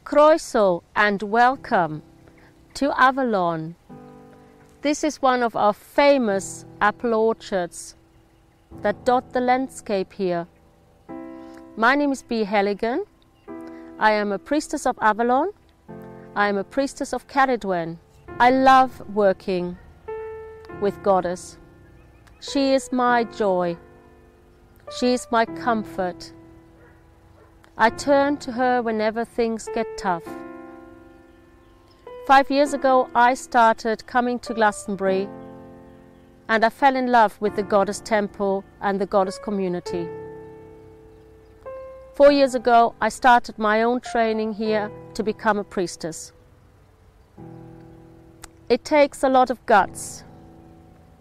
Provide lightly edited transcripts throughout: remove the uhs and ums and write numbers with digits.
Croeso and welcome to Avalon. This is one of our famous apple orchards that dot the landscape here. My name is B. Halligan. I am a priestess of Avalon. I am a priestess of Cerridwen. I love working with Goddess. She is my joy. She is my comfort. I turn to her whenever things get tough. 5 years ago, I started coming to Glastonbury and I fell in love with the Goddess Temple and the Goddess community. 4 years ago, I started my own training here to become a priestess. It takes a lot of guts.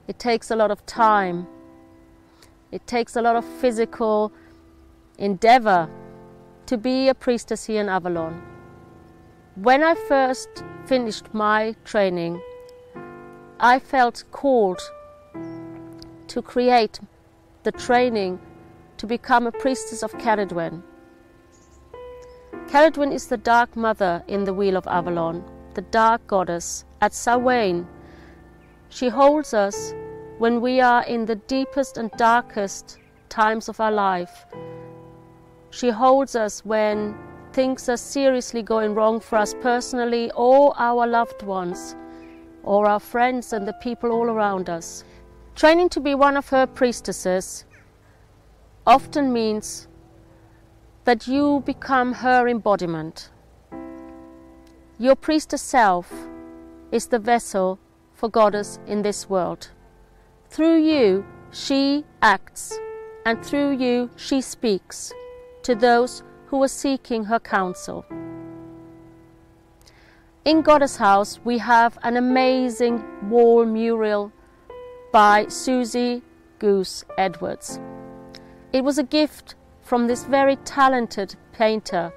It takes a lot of time. It takes a lot of physical endeavor to be a priestess here in Avalon. When I first finished my training, I felt called to create the training to become a priestess of Cerridwen. Cerridwen is the dark mother in the Wheel of Avalon, the dark goddess. At Cerridwen, she holds us when we are in the deepest and darkest times of our life. She holds us when things are seriously going wrong for us personally or our loved ones or our friends and the people all around us. Training to be one of her priestesses often means that you become her embodiment. Your priestess self is the vessel for Goddess in this world. Through you, she acts, and through you, she speaks to those who are seeking her counsel. In Goddess House, we have an amazing wall mural by Susie Goose Edwards. It was a gift from this very talented painter.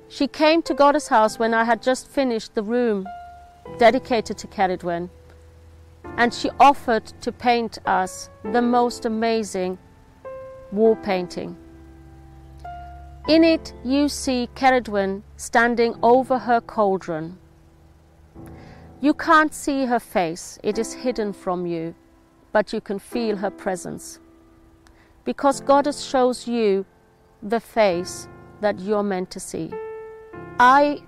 She came to Goddess House when I had just finished the room dedicated to Cerridwen, and she offered to paint us the most amazing wall painting. In it, you see Cerridwen standing over her cauldron. You can't see her face, it is hidden from you, but you can feel her presence. Because Goddess shows you the face that you're meant to see. I,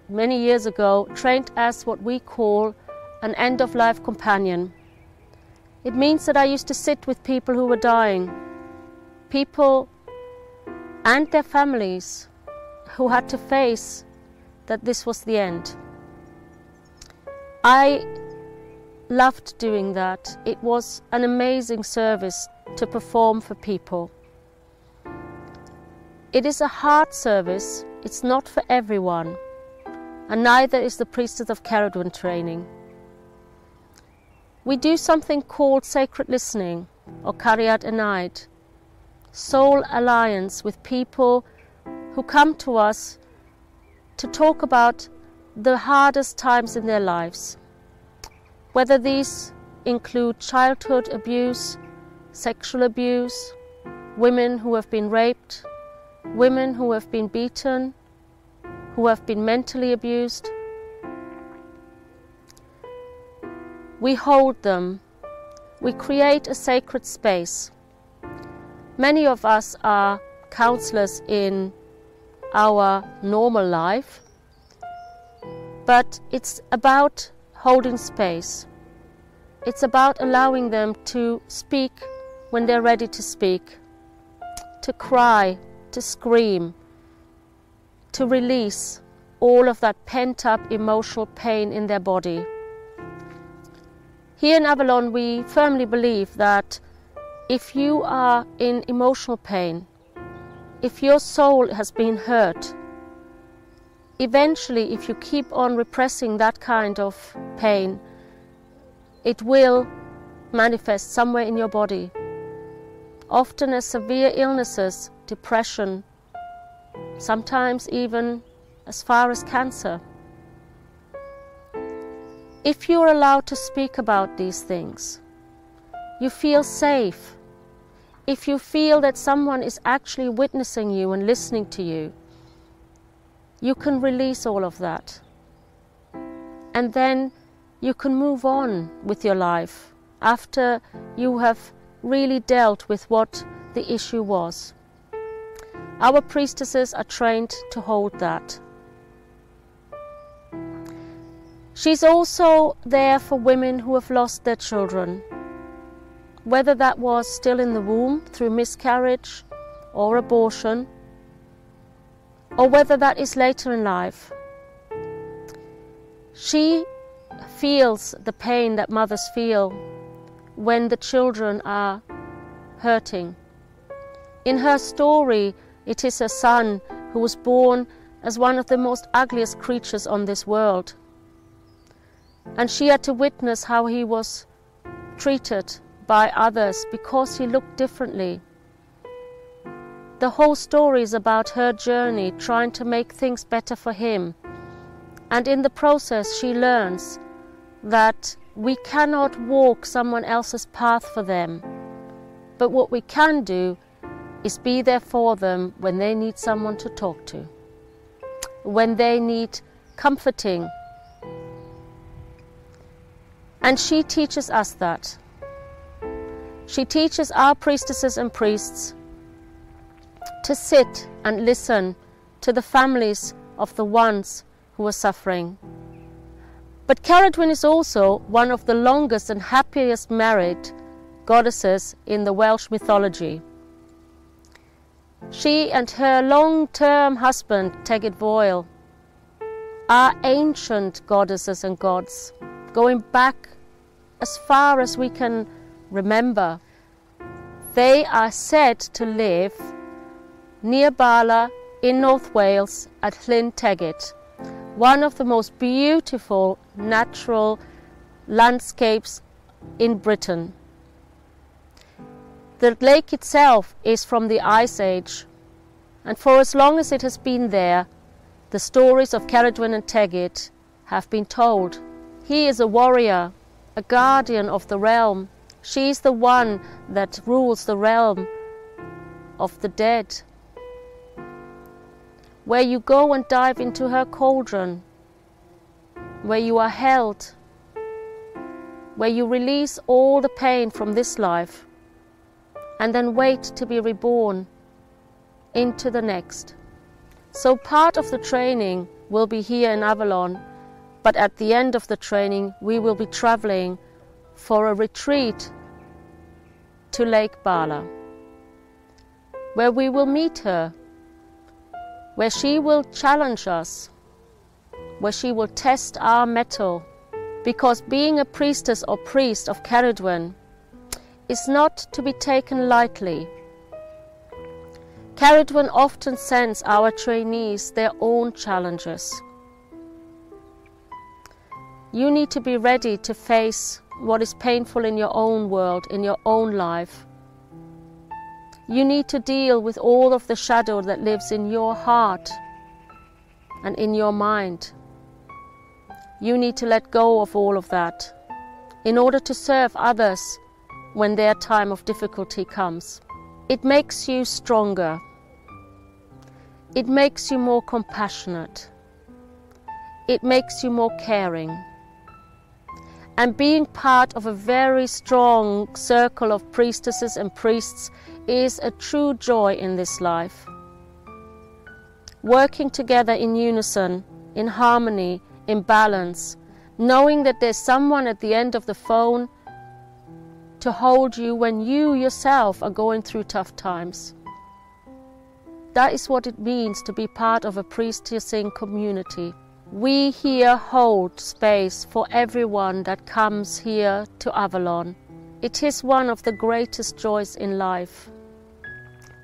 many years ago, trained as what we call an end-of-life companion. It means that I used to sit with people who were dying, people and their families who had to face that this was the end. I loved doing that. It was an amazing service to perform for people. It is a hard service. It's not for everyone, and neither is the Priestess of Cerridwen training. We do something called sacred listening or Cariad Enaid, soul alliance with people who come to us to talk about the hardest times in their lives, whether these include childhood abuse, sexual abuse, women who have been raped, women who have been beaten, who have been mentally abused. We hold them. We create a sacred space. Many of us are counselors in our normal life, but it's about holding space. It's about allowing them to speak when they're ready to speak, to cry, to scream, to release all of that pent-up emotional pain in their body. Here in Avalon, we firmly believe that if you are in emotional pain, if your soul has been hurt, eventually, if you keep on repressing that kind of pain, it will manifest somewhere in your body, often as severe illnesses, depression, sometimes even as far as cancer. If you're allowed to speak about these things, you feel safe. If you feel that someone is actually witnessing you and listening to you, you can release all of that. And then you can move on with your life after you have really dealt with what the issue was. Our priestesses are trained to hold that. She's also there for women who have lost their children, whether that was still in the womb through miscarriage or abortion, or whether that is later in life. She feels the pain that mothers feel when the children are hurting. In her story, it is her son who was born as one of the most ugliest creatures on this world. And she had to witness how he was treated by others because he looked differently. The whole story is about her journey trying to make things better for him. And in the process she learns that we cannot walk someone else's path for them. But what we can do is be there for them when they need someone to talk to, when they need comforting. And she teaches us that. She teaches our priestesses and priests to sit and listen to the families of the ones who are suffering. But Cerridwen is also one of the longest and happiest married goddesses in the Welsh mythology. She and her long-term husband, Tegid Foel, are ancient goddesses and gods, going back as far as we can remember. They are said to live near Bala in North Wales at Llyn Tegid, one of the most beautiful natural landscapes in Britain. The lake itself is from the Ice Age, and for as long as it has been there, the stories of Cerridwen and Tegid have been told. He is a warrior, a guardian of the realm. She is the one that rules the realm of the dead, where you go and dive into her cauldron, where you are held, where you release all the pain from this life and then wait to be reborn into the next. So part of the training will be here in Avalon, but at the end of the training we will be traveling for a retreat to Lake Bala, where we will meet her, where she will challenge us, where she will test our mettle, because being a priestess or priest of Cerridwen is not to be taken lightly. Cerridwen often sends our trainees their own challenges. You need to be ready to face what is painful in your own world, in your own life. You need to deal with all of the shadow that lives in your heart and in your mind. You need to let go of all of that in order to serve others when their time of difficulty comes. It makes you stronger. It makes you more compassionate. It makes you more caring. And being part of a very strong circle of priestesses and priests is a true joy in this life. Working together in unison, in harmony, in balance, knowing that there's someone at the end of the phone to hold you when you yourself are going through tough times. That is what it means to be part of a priestessing community. We here hold space for everyone that comes here to Avalon. It is one of the greatest joys in life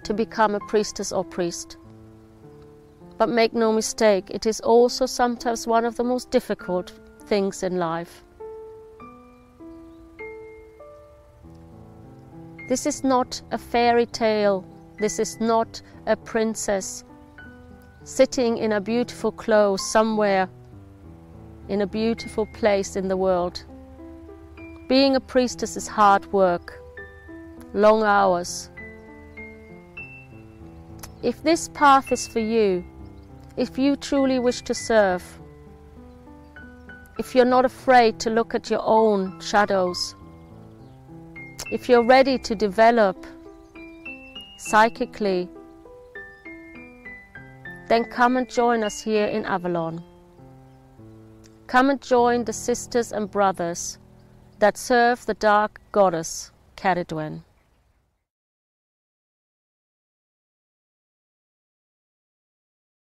to become a priestess or priest. But make no mistake, it is also sometimes one of the most difficult things in life. This is not a fairy tale. This is not a princess sitting in a beautiful clothes somewhere in a beautiful place in the world. Being a priestess is hard work, long hours. If this path is for you, if you truly wish to serve, if you're not afraid to look at your own shadows, if you're ready to develop psychically, then come and join us here in Avalon. Come and join the sisters and brothers that serve the dark goddess Cerridwen.